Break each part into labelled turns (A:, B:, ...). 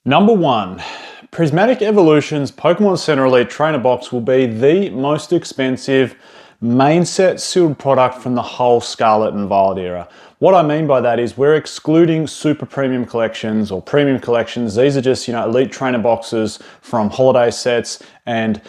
A: Number 1. Prismatic Evolution's Pokemon Center Elite Trainer Box will be the most expensive main set sealed product from the whole Scarlet and Violet era. What I mean by that is we're excluding super premium collections or premium collections. These are just, elite trainer boxes from holiday sets and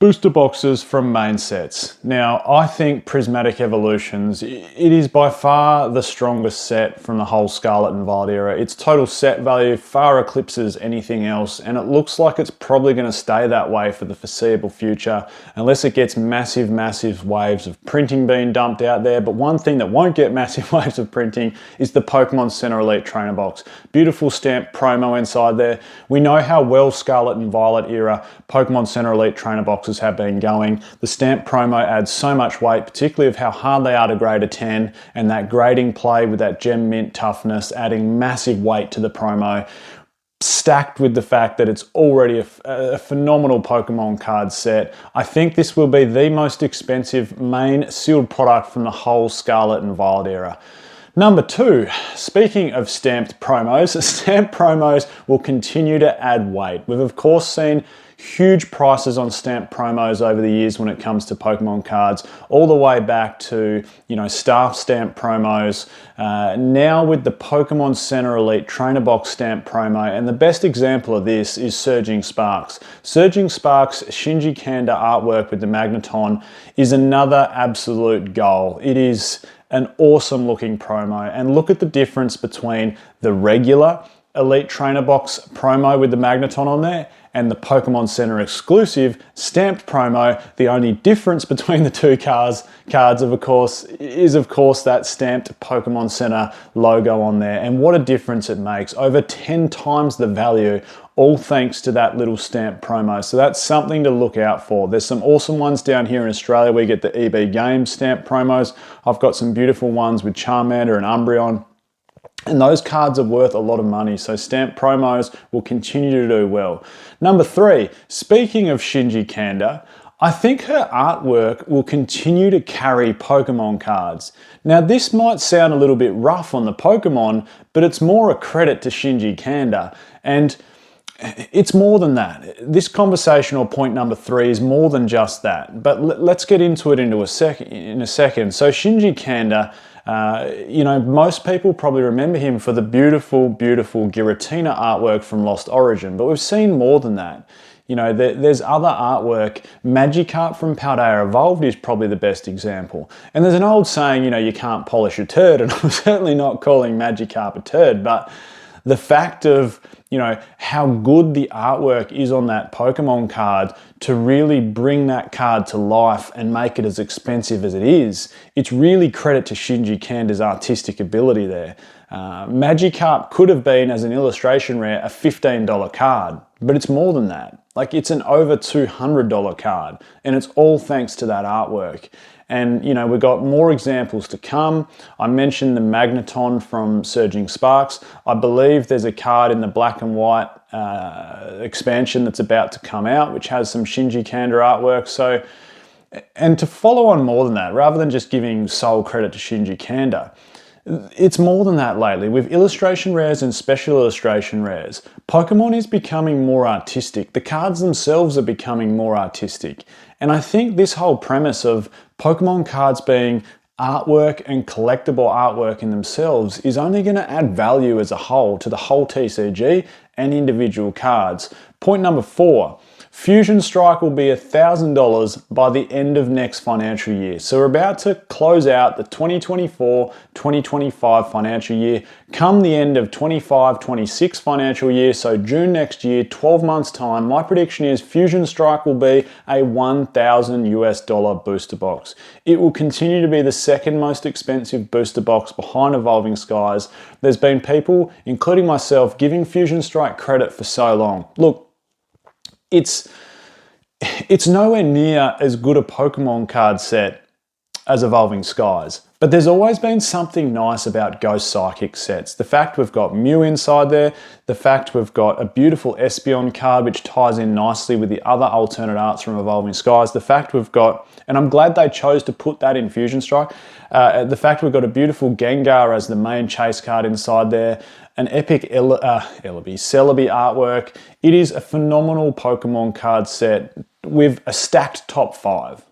A: booster boxes from main sets. Now, I think Prismatic Evolutions, it is by far the strongest set from the whole Scarlet and Violet era. Its total set value far eclipses anything else, and it looks like it's probably going to stay that way for the foreseeable future, unless it gets massive waves of printing being dumped out there. But one thing that won't get massive waves of printing is the Pokemon Center Elite Trainer Box. Beautiful stamp promo inside there. We know how well Scarlet and Violet era Pokemon Center Elite Trainer Boxes have been going. The stamp promo adds so much weight, particularly of how hard they are to grade a 10, and that grading play with that gem mint toughness adding massive weight to the promo, stacked with the fact that it's already a phenomenal Pokemon card set. I think this will be the most expensive main sealed product from the whole Scarlet and Violet era. Number 2, speaking of stamped promos, stamped promos will continue to add weight. We've of course seen huge prices on stamped promos over the years when it comes to Pokemon cards, all the way back to, staff stamp promos. Now with the Pokemon Center Elite Trainer Box stamp promo, and the best example of this is Surging Sparks. Surging Sparks Shinji Kanda artwork with the Magneton is another absolute goal. It is an awesome looking promo, and look at the difference between the regular Elite Trainer Box promo with the Magneton on there and the Pokemon Center exclusive stamped promo. The only difference between the two cards is of course that stamped Pokemon Center logo on there, and what a difference it makes. Over 10 times the value, all thanks to that little stamp promo. So that's something to look out for. There's some awesome ones down here in Australia. We get the EB Games stamp promos. I've got some beautiful ones with Charmander and Umbreon, and those cards are worth a lot of money, so stamp promos will continue to do well. Number 3, speaking of Shinji Kanda, I think her artwork will continue to carry Pokemon cards. Now this might sound a little bit rough on the Pokemon, but it's more a credit to Shinji Kanda, and it's more than that. This conversation, or point number 3, is more than just that, but let's get into it in a second. So Shinji Kanda, most people probably remember him for the beautiful Giratina artwork from Lost Origin, but we've seen more than that. There's other artwork. Magikarp from Paldea Evolved is probably the best example. And there's an old saying, you can't polish a turd, and I'm certainly not calling Magikarp a turd, but the fact of, how good the artwork is on that Pokemon card to really bring that card to life and make it as expensive as it is, it's really credit to Shinji Kanda's artistic ability there. Magikarp could have been, as an illustration rare, a $15 card, but it's more than that. Like, it's an over $200 card, and it's all thanks to that artwork. And, we've got more examples to come. I mentioned the Magneton from Surging Sparks. I believe there's a card in the black and white expansion that's about to come out, which has some Shinji Kanda artwork. So, and to follow on more than that, rather than just giving sole credit to Shinji Kanda, it's more than that lately. With illustration rares and special illustration rares, Pokemon is becoming more artistic. The cards themselves are becoming more artistic. And I think this whole premise of Pokemon cards being artwork and collectible artwork in themselves is only going to add value as a whole to the whole TCG and individual cards. Point number 4. Fusion Strike will be $1,000 by the end of next financial year. So we're about to close out the 2024-2025 financial year. Come the end of 25-26 financial year, so June next year, 12 months time, my prediction is Fusion Strike will be a $1,000 booster box. It will continue to be the second most expensive booster box behind Evolving Skies. There's been people, including myself, giving Fusion Strike credit for so long. Look, it's nowhere near as good a Pokemon card set as Evolving Skies, But there's always been something nice about Ghost Psychic sets. The fact we've got Mew inside there, the fact we've got a beautiful Espeon card which ties in nicely with the other alternate arts from Evolving Skies, the fact we've got, and I'm glad they chose to put that in Fusion Strike, the fact we've got a beautiful Gengar as the main chase card inside there, an epic Celebi artwork. It is a phenomenal Pokemon card set with a stacked top 5.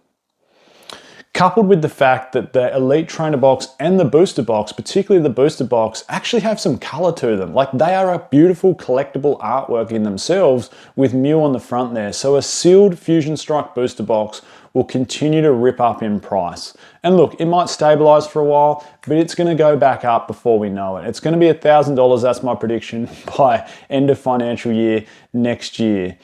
A: Coupled with the fact that the Elite Trainer Box and the Booster Box, particularly the Booster Box, actually have some color to them. Like, they are a beautiful collectible artwork in themselves with Mew on the front there. So a sealed Fusion Strike Booster Box will continue to rip up in price. And look, it might stabilize for a while, but it's gonna go back up before we know it. It's gonna be $1,000, that's my prediction, by end of financial year next year.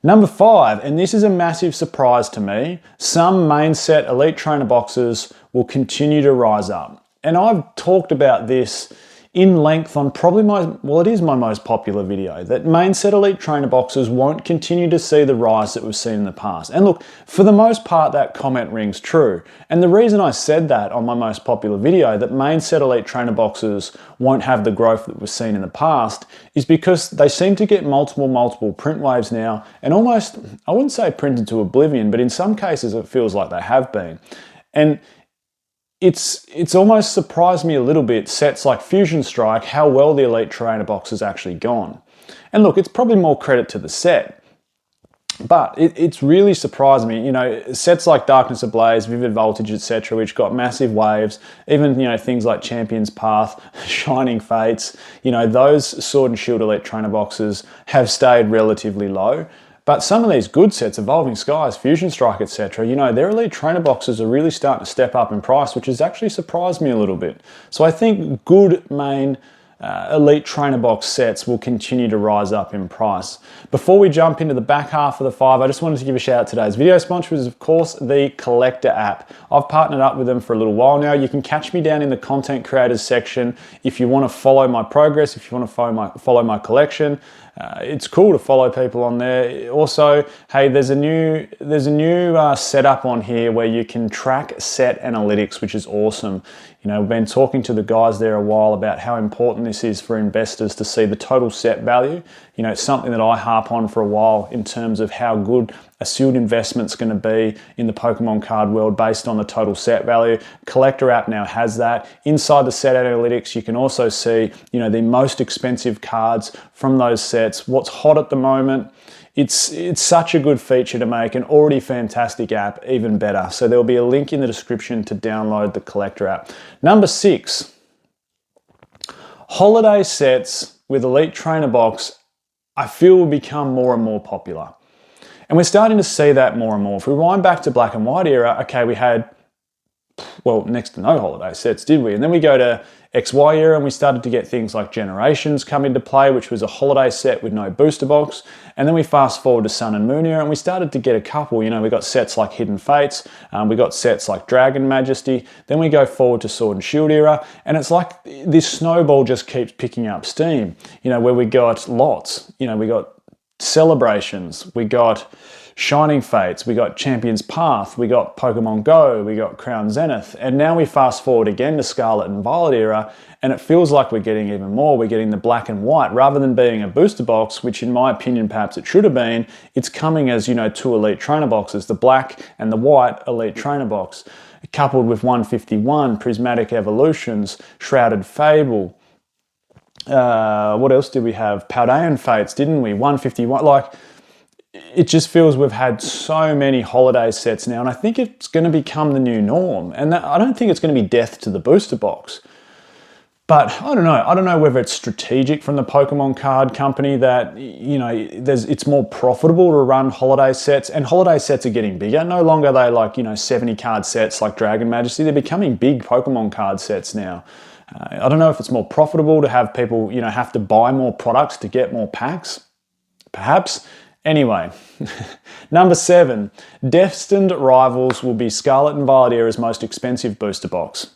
A: Number 5, and this is a massive surprise to me, some main set Elite Trainer boxes will continue to rise up. And I've talked about this in length on probably it is my most popular video, that main set Elite Trainer boxes won't continue to see the rise that we've seen in the past. And look, for the most part, that comment rings true. And the reason I said that on my most popular video, that main set Elite Trainer boxes won't have the growth that we've seen in the past, is because they seem to get multiple print waves now, and almost, I wouldn't say printed to oblivion, but in some cases it feels like they have been. And it's almost surprised me a little bit, sets like Fusion Strike, how well the Elite Trainer box has actually gone. And look, it's probably more credit to the set, but it's really surprised me. You know, sets like Darkness Ablaze, Vivid Voltage, etc., which got massive waves, even, you know, things like Champion's Path, Shining Fates, you know, those Sword and Shield Elite Trainer boxes have stayed relatively low. But some of these good sets, Evolving Skies, Fusion Strike, etc., you know, their Elite Trainer boxes are really starting to step up in price, which has actually surprised me a little bit. So I think good main Elite Trainer box sets will continue to rise up in price. Before we jump into the back half of the 5, I just wanted to give a shout out to today's video sponsor, which is of course the Collector app. I've partnered up with them for a little while now. You can catch me down in the content creators section if you want to follow my progress, if you want to follow my collection. It's cool to follow people on there. Also, hey, there's a new setup on here where you can track set analytics, which is awesome. You know, we've been talking to the guys there a while about how important this is for investors to see the total set value. You know, it's something that I harp on for a while in terms of how good a sealed investment's going to be in the Pokemon card world based on the total set value. Collector app now has that. Inside the set analytics, you can also see, you know, the most expensive cards from those sets, what's hot at the moment. It's such a good feature to make an already fantastic app even better. So there'll be a link in the description to download the Collector app. Number 6, holiday sets with Elite Trainer box, I feel will become more and more popular. And we're starting to see that more and more. If we rewind back to Black and White era, okay, we had, well, next to no holiday sets, did we? And then we go to XY era and we started to get things like Generations come into play, which was a holiday set with no booster box. And then we fast forward to Sun and Moon era and we started to get a couple. You know, we got sets like Hidden Fates, we got sets like Dragon Majesty. Then we go forward to Sword and Shield era, and it's like this snowball just keeps picking up steam. You know, where we got lots. You know, we got Celebrations, we got Shining Fates, we got Champion's Path, we got Pokemon Go, we got Crown Zenith, and now we fast forward again to Scarlet and Violet era, and it feels like we're getting even more. We're getting the Black and White. Rather than being a booster box, which in my opinion perhaps it should have been, it's coming as, you know, 2 Elite Trainer boxes, the Black and the White Elite Trainer box, coupled with 151, Prismatic Evolutions, Shrouded Fable. What else did we have? Paldean Fates, didn't we? 151, like, it just feels we've had so many holiday sets now, and I think it's going to become the new norm. And I don't think it's going to be death to the booster box. But I don't know. I don't know whether it's strategic from the Pokemon card company that, you know, it's more profitable to run holiday sets, and holiday sets are getting bigger. No longer are they like, you know, 70 card sets like Dragon Majesty. They're becoming big Pokemon card sets now. I don't know if it's more profitable to have people, you know, have to buy more products to get more packs. Perhaps. Anyway, number 7, Destined Rivals will be Scarlet and Violet era's most expensive booster box.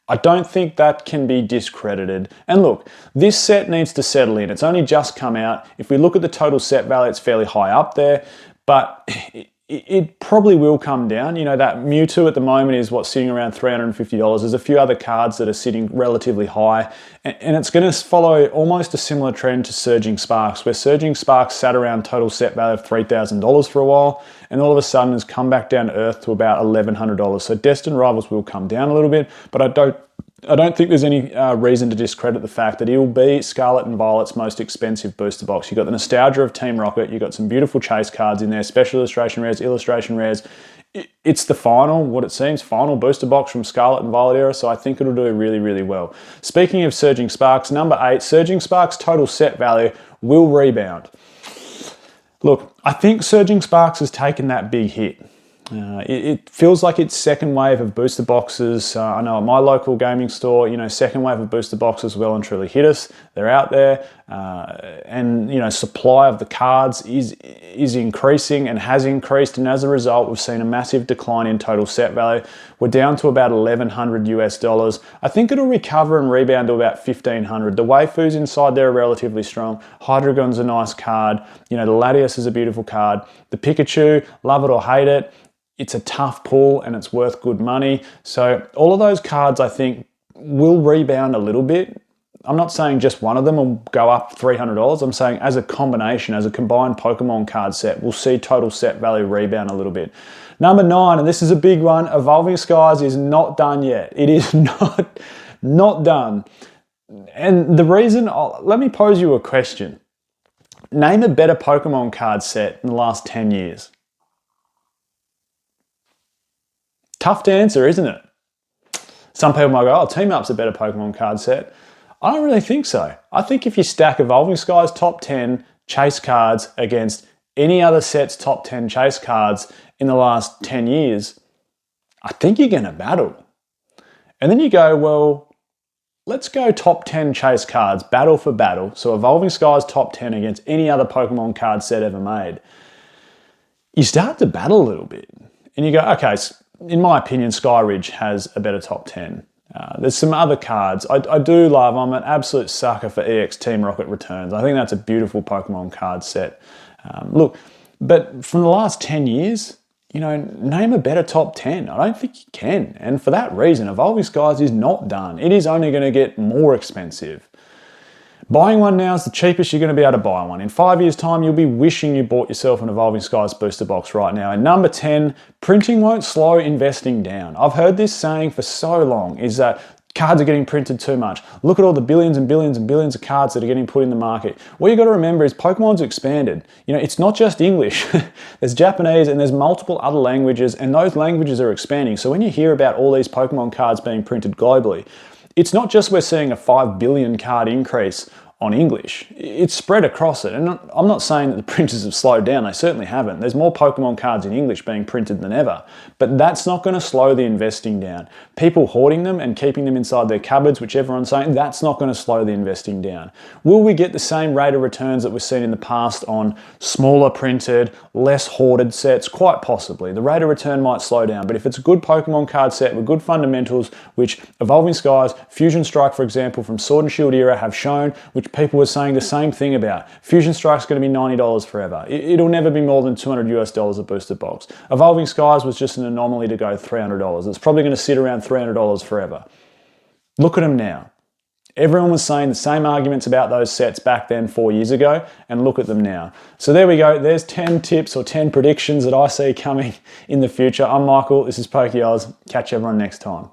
A: I don't think that can be discredited. And look, this set needs to settle in. It's only just come out. If we look at the total set value, it's fairly high up there, but it probably will come down. You know, that Mewtwo at the moment is what's sitting around $350. There's a few other cards that are sitting relatively high, and it's going to follow almost a similar trend to Surging Sparks, where Surging Sparks sat around total set value of $3,000 for a while, and all of a sudden has come back down to earth to about $1,100. So Destined Rivals will come down a little bit, but I don't think there's any reason to discredit the fact that it'll be Scarlet and Violet's most expensive booster box. You've got the nostalgia of Team Rocket, you've got some beautiful chase cards in there, special illustration rares, illustration rares. It's the final, what it seems, final booster box from Scarlet and Violet era, so I think it'll do really, really well. Speaking of Surging Sparks, number 8, Surging Sparks total set value will rebound. Look, I think Surging Sparks has taken that big hit. It feels like its second wave of booster boxes. I know at my local gaming store, you know, second wave of booster boxes well and truly hit us. They're out there, and you know, supply of the cards is increasing and has increased, and as a result, we've seen a massive decline in total set value. We're down to about $1,100 US. I think it'll recover and rebound to about $1,500. The waifus inside there are relatively strong. Hydreigon's a nice card. You know, the Latias is a beautiful card. The Pikachu, love it or hate it, it's a tough pull and it's worth good money. So all of those cards, I think, will rebound a little bit. I'm not saying just one of them will go up $300. I'm saying as a combination, as a combined Pokemon card set, we'll see total set value rebound a little bit. Number 9, and this is a big one, Evolving Skies is not done yet. It is not done. And the reason, let me pose you a question. Name a better Pokemon card set in the last 10 years. Tough to answer, isn't it? Some people might go, oh, Team Up's a better Pokemon card set. I don't really think so. I think if you stack Evolving Skies top 10 chase cards against any other set's top 10 chase cards in the last 10 years, I think you're going to battle. And then you go, well, let's go top 10 chase cards, battle for battle. So Evolving Skies top 10 against any other Pokemon card set ever made. You start to battle a little bit. And you go, okay, in my opinion, Skyridge has a better top 10. There's some other cards. I do love, I'm an absolute sucker for EX Team Rocket Returns. I think that's a beautiful Pokemon card set. Look, but from the last 10 years, you know, name a better top 10. I don't think you can. And for that reason, Evolving Skies is not done. It is only going to get more expensive. Buying one now is the cheapest you're going to be able to buy one. In 5 years' time, you'll be wishing you bought yourself an Evolving Skies booster box right now. And number 10, printing won't slow investing down. I've heard this saying for so long, is that cards are getting printed too much. Look at all the billions and billions and billions of cards that are getting put in the market. What you got to remember is Pokemon's expanded. You know, it's not just English. There's Japanese and there's multiple other languages, and those languages are expanding. So when you hear about all these Pokemon cards being printed globally, it's not just we're seeing a 5 billion card increase on English. It's spread across it. And I'm not saying that the printers have slowed down. They certainly haven't. There's more Pokemon cards in English being printed than ever. But that's not going to slow the investing down. People hoarding them and keeping them inside their cupboards, which everyone's saying, that's not going to slow the investing down. Will we get the same rate of returns that we've seen in the past on smaller printed, less hoarded sets? Quite possibly. The rate of return might slow down. But if it's a good Pokemon card set with good fundamentals, which Evolving Skies, Fusion Strike, for example, from Sword and Shield era have shown, which people were saying the same thing about. Fusion Strike's going to be $90 forever. It'll never be more than $200 US a booster box. Evolving Skies was just an anomaly to go $300. It's probably going to sit around $300 forever. Look at them now. Everyone was saying the same arguments about those sets back then 4 years ago, and look at them now. So there we go. There's 10 tips or 10 predictions that I see coming in the future. I'm Michael. This is PokeOz. Catch everyone next time.